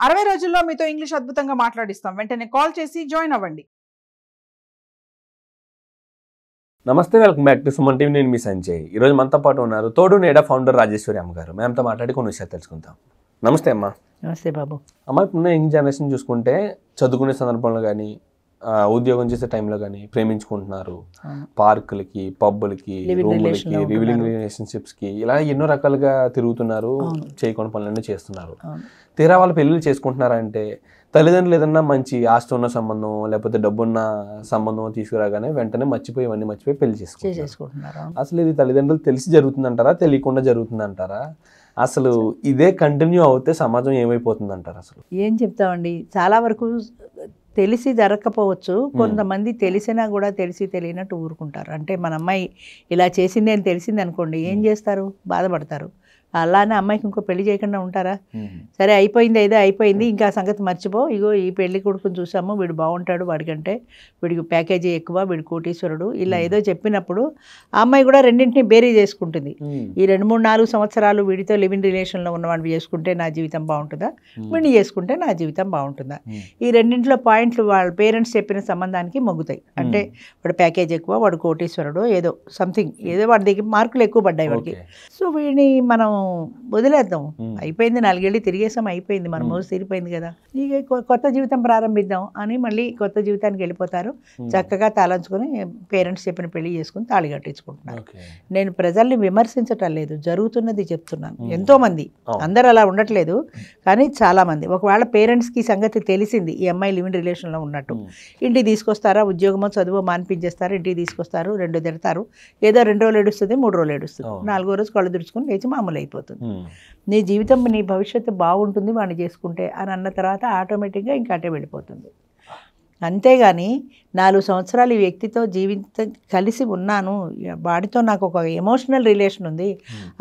60 రోజుల్లో మీతో ఇంగ్లీష్ అద్భుతంగా మాట్లాడిస్తాం. వెంటనే కాల్ చేసి జాయిన్ అవ్వండి. నమస్తే, welcome back to Suman TV. నేను మీ సంజయ్. ఈరోజు మనతో పాటు ఉన్నారు తోడు నేడా ఫౌండర్ రాజేశ్వరి అమ్మగారు. మేమంతా మాట్లాడి కొన్ని విషయాలు తెలుసుకుందాం. నమస్తే అమ్మ. నమస్తే బాబు. అమ్మ, ఇప్పుడున్న యంగ్ జనరేషన్ చూసుకుంటే చదువుకునే సందర్భంలో కానీ ఉద్యోగం చేసే టైంలో కానీ ప్రేమించుకుంటున్నారు. పార్కులకి, పబ్బులకి, రూములకి, లివింగ్ రిలేషన్షిప్స్కి ఇలా ఎన్నో రకాలుగా తిరుగుతున్నారు. చేయకుండా పనులన్నీ చేస్తున్నారు. తీరా వాళ్ళు పెళ్ళిళ్ళు చేసుకుంటున్నారంటే తల్లిదండ్రులు ఏదన్నా మంచి ఆస్తి ఉన్న సంబంధం లేకపోతే డబ్బున్న సంబంధం తీసుకురాగానే వెంటనే మర్చిపోయి పెళ్లి చేసుకుంటున్నారు. అసలు ఇది తల్లిదండ్రులు తెలిసి జరుగుతుందంటారా, తెలియకుండా జరుగుతుందంటారా? అసలు ఇదే కంటిన్యూ అవుతే సమాజం ఏమైపోతుంది అంటారు? అసలు ఏం చెప్తామండి, చాలా వరకు తెలిసి జరగకపోవచ్చు. కొంతమంది తెలిసినా కూడా తెలిసి తెలియనట్టు ఊరుకుంటారు. అంటే మన అమ్మాయి ఇలా చేసింది అని తెలిసింది అనుకోండి, ఏం చేస్తారు? బాధపడతారు. అలానే అమ్మాయికి ఇంకో పెళ్లి చేయకుండా ఉంటారా? సరే, అయిపోయింది, ఏదో అయిపోయింది, ఇంకా సంగతి మర్చిపో, ఇగో ఈ పెళ్లి కొడుకుని చూసాము, వీడు బాగుంటాడు, వాడికంటే వీడికి ప్యాకేజీ ఎక్కువ, వీడు కోటీశ్వరుడు, ఇలా ఏదో చెప్పినప్పుడు ఆ అమ్మాయి కూడా రెండింటిని బేరీ చేసుకుంటుంది. ఈ 2-3-4 సంవత్సరాలు వీడితో లివింగ్ రిలేషన్లో ఉన్నవాడిని చేసుకుంటే నా జీవితం బాగుంటుందా, వీడిని చేసుకుంటే నా జీవితం బాగుంటుందా? ఈ రెండింటిలో పాయింట్లు వాళ్ళ పేరెంట్స్ చెప్పిన సంబంధానికి మొగ్గుతాయి. అంటే వాడు ప్యాకేజ్ ఎక్కువ, వాడు కోటీశ్వరుడు, ఏదో సంథింగ్, ఏదో వాడి దగ్గర మార్కులు ఎక్కువ పడ్డాయి వాడికి. సో వీడిని మనం వదిలేద్దాం, అయిపోయింది, 4 ఏళ్ళు తిరిగేసాం, అయిపోయింది, మన మోజు తీరిపోయింది కదా, ఇక కొత్త జీవితం ప్రారంభిద్దాం అని మళ్ళీ కొత్త జీవితానికి వెళ్ళిపోతారు. చక్కగా తాళంచుకొని పేరెంట్స్ చెప్పిన పెళ్లి చేసుకుని తాళి కట్టించుకుంటున్నారు. నేను ప్రజల్ని విమర్శించటం లేదు, జరుగుతున్నది చెప్తున్నాను. ఎంతో మంది, అందరు అలా ఉండట్లేదు, కానీ చాలా మంది. ఒకవేళ పేరెంట్స్కి సంగతి తెలిసింది ఈ అమ్మాయి లివింగ్ రిలేషన్లో ఉన్నట్టు, ఇంటికి తీసుకొస్తారా, ఉద్యోగమో చదువు మానిపించేస్తారు, ఇంటికి తీసుకొస్తారు, 2 తిడతారు, ఏదో 2 రోజులు ఏడుస్తుంది, 3 రోజులు ఏడుస్తుంది, 4వ రోజు కళ్ళు దుడుచుకొని లేచి మామూలు అయిపోతుంది. నీ జీవితం, నీ భవిష్యత్తు బాగుంటుంది వాడిని చేసుకుంటే అని అన్న తర్వాత ఆటోమేటిక్గా ఇంకా అటే వెళ్ళిపోతుంది. అంతేగాని 4 సంవత్సరాలు ఈ వ్యక్తితో కలిసి ఉన్నాను, వాడితో నాకు ఒక ఎమోషనల్ రిలేషన్ ఉంది,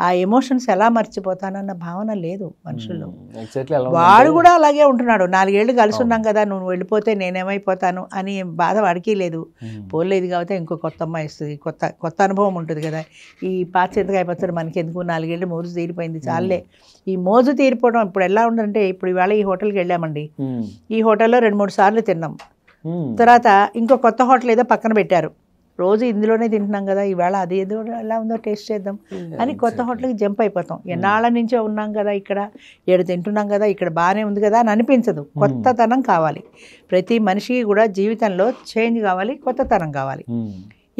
ఆ ఎమోషన్స్ ఎలా మర్చిపోతానన్న భావన లేదు మనుషుల్లో. వాడు కూడా అలాగే ఉంటున్నాడు, 4 ఏళ్ళు కలిసి ఉన్నాం కదా, నువ్వు వెళ్ళిపోతే నేనేమైపోతాను అని బాధ వాడికి లేదు. పోలేదు కాబట్టి ఇంకో కొత్త అమ్మాయి వస్తుంది, కొత్త అనుభవం ఉంటుంది కదా. ఈ పాచింతకాయ పచ్చడి మనకి ఎందుకు, 4 ఏళ్ళు మోజు తీరిపోయింది చాలే. ఈ మోజు తీరిపోవడం ఇప్పుడు ఎలా ఉందంటే, ఇప్పుడు ఇవాళ ఈ హోటల్కి వెళ్ళామండి, ఈ హోటల్లో 2-3 సార్లు తిన్నాం, తర్వాత ఇంకో కొత్త హోటల్ ఏదో పక్కన పెట్టారు, రోజు ఇందులోనే తింటున్నాం కదా, ఈవేళ అది ఏదో ఎలా ఉందో టేస్ట్ చేద్దాం అని కొత్త హోటల్కి జంప్ అయిపోతాం. ఎన్నాళ్ళ నుంచో ఉన్నాం కదా ఇక్కడ, 7 తింటున్నాం కదా, ఇక్కడ బాగానే ఉంది కదా అని అనిపించదు. కొత్తతనం కావాలి. ప్రతి మనిషికి కూడా జీవితంలో చేంజ్ కావాలి, కొత్తతనం కావాలి.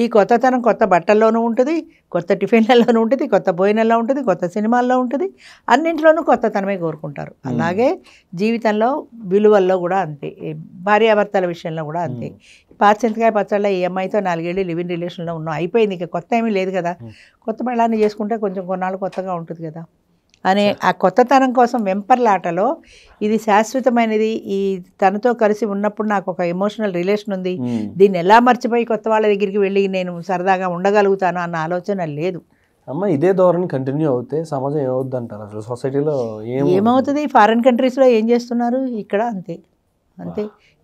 ఈ కొత్తతనం కొత్త బట్టల్లోనూ ఉంటుంది, కొత్త టిఫిన్లలోనూ ఉంటుంది, కొత్త భోజనంలో ఉంటుంది, కొత్త సినిమాల్లో ఉంటుంది, అన్నింటిలోనూ కొత్తతనమే కోరుకుంటారు. అలాగే జీవితంలో విలువల్లో కూడా అంతే, భార్యాభర్తల విషయంలో కూడా అంతే. పాచింతకాయ పచ్చళ్ళ ఈ అమ్మాయితో 4 ఏళ్ళు లివింగ్ రిలేషన్లో ఉన్నాం, అయిపోయింది, ఇక కొత్త ఏమీ లేదు కదా, కొత్త పెళ్ళాన్ని చేసుకుంటే కొంచెం కొన్నాళ్ళు కొత్తగా ఉంటుంది కదా అనే ఆ కొత్తతనం కోసం వెంపర్లాటలో ఇది శాశ్వతమైనది, ఈ తనతో కలిసి ఉన్నప్పుడు నాకు ఒక ఎమోషనల్ రిలేషన్ ఉంది, దీన్ని ఎలా మర్చిపోయి కొత్త వాళ్ళ దగ్గరికి వెళ్ళి నేను సరదాగా ఉండగలుగుతాను అన్న ఆలోచన లేదు. అమ్మ, ఇదే ధోరణి కంటిన్యూ అవుతే సమాజం ఏమవుద్ది అంటారు? అసలు సొసైటీలో ఏమవుతుంది? ఫారిన్ కంట్రీస్లో ఏం చేస్తున్నారు, ఇక్కడ అంతే.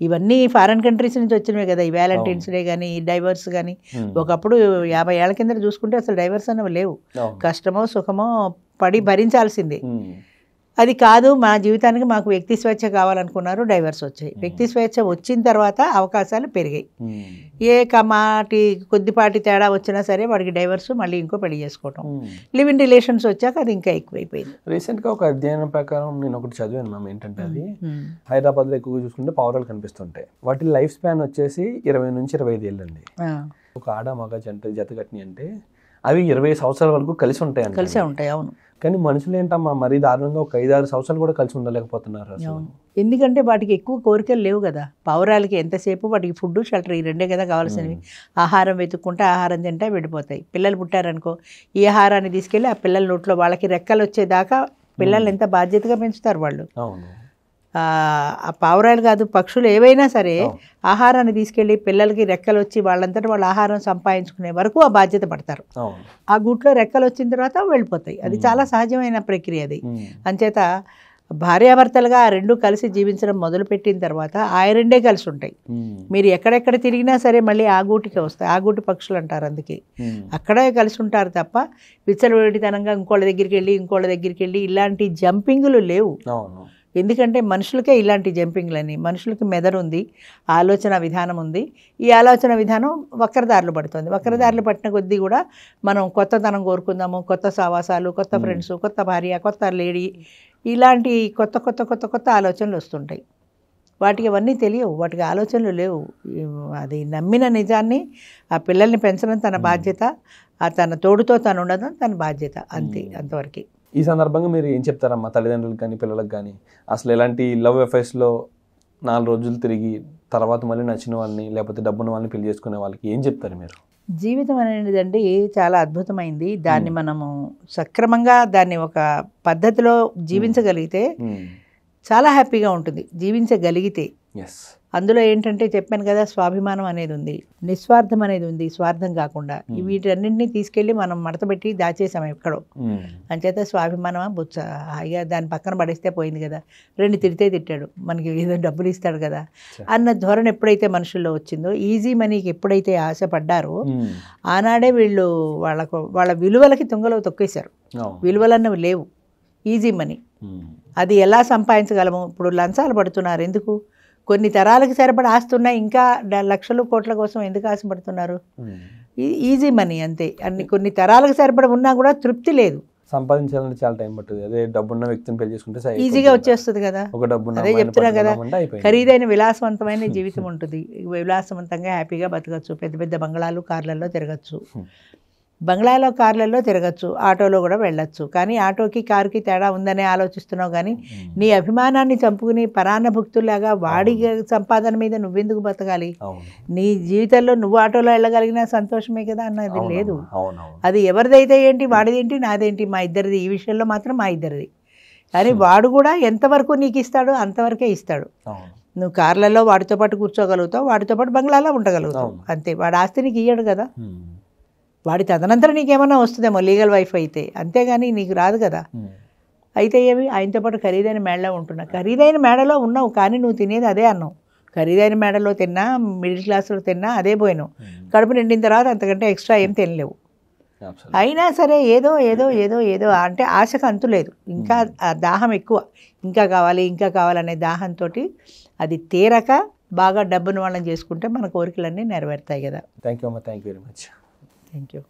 ఇవన్నీ ఫారిన్ కంట్రీస్ నుంచి వచ్చినవే కదా, ఈ వ్యాలంటైన్స్ డే కానీ, ఈ డైవర్స్ కానీ. ఒకప్పుడు 50 ఏళ్ల కింద చూసుకుంటే అసలు డైవర్స్ అనేవి లేవు, కష్టమో సుఖమో పడి భరించాల్సిందే. అది కాదు, మా జీవితానికి మాకు వ్యక్తి స్వేచ్ఛ కావాలనుకున్నారు, డైవర్స్ వచ్చాయి. వ్యక్తి స్వేచ్ఛ వచ్చిన తర్వాత అవకాశాలు పెరిగాయి. ఏ కమాటి కొద్దిపాటి తేడా వచ్చినా సరే వాడికి డైవర్స్, మళ్ళీ ఇంకో పెళ్లి చేసుకోవటం. లివింగ్ రిలేషన్స్ వచ్చాక అది ఇంకా ఎక్కువైపోయింది. రీసెంట్గా ఒక అధ్యయనం ప్రకారం నేను ఒకటి చదివాను మ్యామ్, ఏంటంటే అది హైదరాబాద్లో ఎక్కువగా చూసుకుంటే పావురాలు కనిపిస్తుంటాయి. వాటి లైఫ్ స్పాన్ వచ్చేసి 20 నుంచి 25 ఏళ్ళు అండి. ఒక ఆడ మగ జత కట్టిని అంటే అవి 20 సంవత్సరాల వరకు కలిసి ఉంటాయి. కలిసే ఉంటాయి, అవును. కానీ మనుషులు ఏంటమ్మా మరీ దారుణంగా ఒక 5-6 సంవత్సరాలు కూడా కలిసి ఉండలేకపోతున్నారు. ఎందుకంటే వాటికి ఎక్కువ కోరికలు లేవు కదా. పావురాలకి ఎంతసేపు వాటికి ఫుడ్, షెల్టర్, ఈ 2 కదా కావాల్సినవి. ఆహారం వెతుక్కుంటే ఆహారం తింటే వెళ్ళిపోతాయి. పిల్లలు పుట్టారనుకో, ఈ ఆహారాన్ని తీసుకెళ్ళి ఆ పిల్లల నోట్లో, వాళ్ళకి రెక్కలు వచ్చేదాకా పిల్లల్ని ఎంత బాధ్యతగా పెంచుతారు వాళ్ళు. ఆ పావురాలు కాదు, పక్షులు ఏవైనా సరే ఆహారాన్ని తీసుకెళ్ళి పిల్లలకి రెక్కలు వచ్చి వాళ్ళంతటా వాళ్ళు ఆహారం సంపాదించుకునే వరకు ఆ బాధ్యత పడతారు. ఆ గూట్లో రెక్కలు వచ్చిన తర్వాత వెళ్ళిపోతాయి. అది చాలా సహజమైన ప్రక్రియ అది. అంచేత భార్యాభర్తలుగా ఆ 2 కలిసి జీవించడం మొదలుపెట్టిన తర్వాత ఆ 2 కలిసి ఉంటాయి. మీరు ఎక్కడెక్కడ తిరిగినా సరే మళ్ళీ ఆ గూటికే వస్తాయి. ఆ గూటి పక్షులు అంటారు, అందుకే అక్కడే కలిసి ఉంటారు తప్ప విచ్చలవిడితనంగా ఇంకోళ్ళ దగ్గరికి వెళ్ళి ఇలాంటి జంపింగ్లు లేవు. ఎందుకంటే మనుషులకే ఇలాంటి జంపింగ్లని, మనుషులకి మెదడు ఉంది, ఆలోచన విధానం ఉంది. ఈ ఆలోచన విధానం వక్రదారులు పడుతుంది. వక్రదారులు పట్టిన కొద్దీ కూడా మనం కొత్తతనం కోరుకుందాము, కొత్త సావాసాలు, కొత్త ఫ్రెండ్స్, కొత్త భార్య, కొత్త లేడీ, ఇలాంటి కొత్త కొత్త కొత్త కొత్త ఆలోచనలు వస్తుంటాయి. వాటికి అవన్నీ తెలియవు, వాటికి ఆలోచనలు లేవు. అది నమ్మిన నిజాన్ని, ఆ పిల్లల్ని పెంచడం తన బాధ్యత, ఆ తన తోడుతో తను ఉండడం తన బాధ్యత, అంతే, అంతవరకు. ఈ సందర్భంగా మీరు ఏం చెప్తారమ్మా తల్లిదండ్రులకు కానీ పిల్లలకు కానీ? అసలు ఎలాంటి లవ్ అఫైర్స్లో 4 రోజులు తిరిగి తర్వాత మళ్ళీ నచ్చిన వాళ్ళని లేకపోతే డబ్బున్న వాళ్ళని పెళ్లి చేసుకునే వాళ్ళకి ఏం చెప్తారు మీరు? జీవితం అనేదండి చాలా అద్భుతమైంది. దాన్ని మనము సక్రమంగా దాన్ని ఒక పద్ధతిలో జీవించగలిగితే చాలా హ్యాపీగా ఉంటుంది. జీవించగలిగితే అందులో ఏంటంటే చెప్పాను కదా, స్వాభిమానం అనేది ఉంది, నిస్వార్థం అనేది ఉంది, స్వార్థం కాకుండా. వీటన్నింటినీ తీసుకెళ్ళి మనం మడతపెట్టి దాచేసాం ఎక్కడో. అంచేత స్వాభిమానమా బుచ్చ, హాయిగా దాన్ని పక్కన పడేస్తే పోయింది కదా, 2 తిడితే తిట్టాడు, మనకి ఏదో డబ్బులు ఇస్తాడు కదా అన్న ధోరణి ఎప్పుడైతే మనుషుల్లో వచ్చిందో, ఈజీ మనీకి ఎప్పుడైతే ఆశపడ్డారో ఆనాడే వీళ్ళు వాళ్ళ విలువలకి తుంగలో తొక్కేశారు. విలువలన్నవి లేవు, ఈజీ మనీ. అది ఎలా సంపాదించగలము? ఇప్పుడు లంచాలు పడుతున్నారు ఎందుకు? కొన్ని తరాలకు సరిపడా ఆస్తున్నా ఇంకా లక్షలు కోట్ల కోసం ఎందుకు ఆశపడుతున్నారు? ఈజీ మనీ అంతే. కొన్ని తరాలకు సరిపడా ఉన్నా కూడా తృప్తి లేదు. సంపాదించాలంటే చాలా టైం పడుతుంది. అదే డబ్బున్న వ్యక్తిని పెళ్లి చేసుకుంటే ఈజీగా వచ్చేస్తుంది కదా. అదే చెప్తున్నా కదా, ఖరీదైన విలాసవంతమైన జీవితం ఉంటుంది. విలాసవంతంగా హ్యాపీగా బతకచ్చు, పెద్ద పెద్ద బంగ్లాలు, కార్లలో తిరగచ్చు, బంగ్లాలో కార్లలో తిరగచ్చు, ఆటోలో కూడా వెళ్ళచ్చు. కానీ ఆటోకి కారుకి తేడా ఉందనే ఆలోచిస్తున్నావు. కానీ నీ అభిమానాన్ని చంపుకుని పరాన్నభుక్తులాగా వాడి సంపాదన మీద నువ్వెందుకు బతకాలి? నీ జీవితంలో నువ్వు ఆటోలో వెళ్ళగలిగిన సంతోషమే కదా అన్నది లేదు. అది ఎవరిదైతే ఏంటి, వాడిదేంటి, నాదేంటి, మా ఇద్దరిది. ఈ విషయంలో మాత్రం మా ఇద్దరిది. కానీ వాడు కూడా ఎంతవరకు నీకు ఇస్తాడో అంతవరకే ఇస్తాడు. నువ్వు కార్లలో వాడితో పాటు కూర్చోగలుగుతావు, వాడితో పాటు బంగ్లాలో ఉండగలుగుతావు, అంతే. వాడి ఆస్తి నీకు ఇయ్యడు కదా. వాడి తదనంతరం నీకేమన్నా వస్తుందేమో లీగల్ వైఫ్ అయితే, అంతేగాని నీకు రాదు కదా. అయితే ఏమి, ఆయనతో పాటు ఖరీదైన మేడలో ఉంటున్నా. ఖరీదైన మేడలో ఉన్నావు కానీ నువ్వు తినేది అదే అన్నావు. ఖరీదైన మేడలో తిన్నా, మిడిల్ క్లాస్లో తిన్నా అదే పోయినావు. కడుపు నిండిన తర్వాత అంతకంటే ఎక్స్ట్రా ఏం తినలేవు. అయినా సరే ఏదో ఏదో ఏదో ఏదో అంటే ఆశకు అంతు లేదు. ఇంకా దాహం ఎక్కువ, ఇంకా కావాలి ఇంకా కావాలనే దాహంతో అది తీరక బాగా డబ్బును వాళ్ళని చేసుకుంటే మన కోరికలన్నీ నెరవేరుతాయి కదా. థ్యాంక్ యూ అమ్మా, thank you very much. Thank you.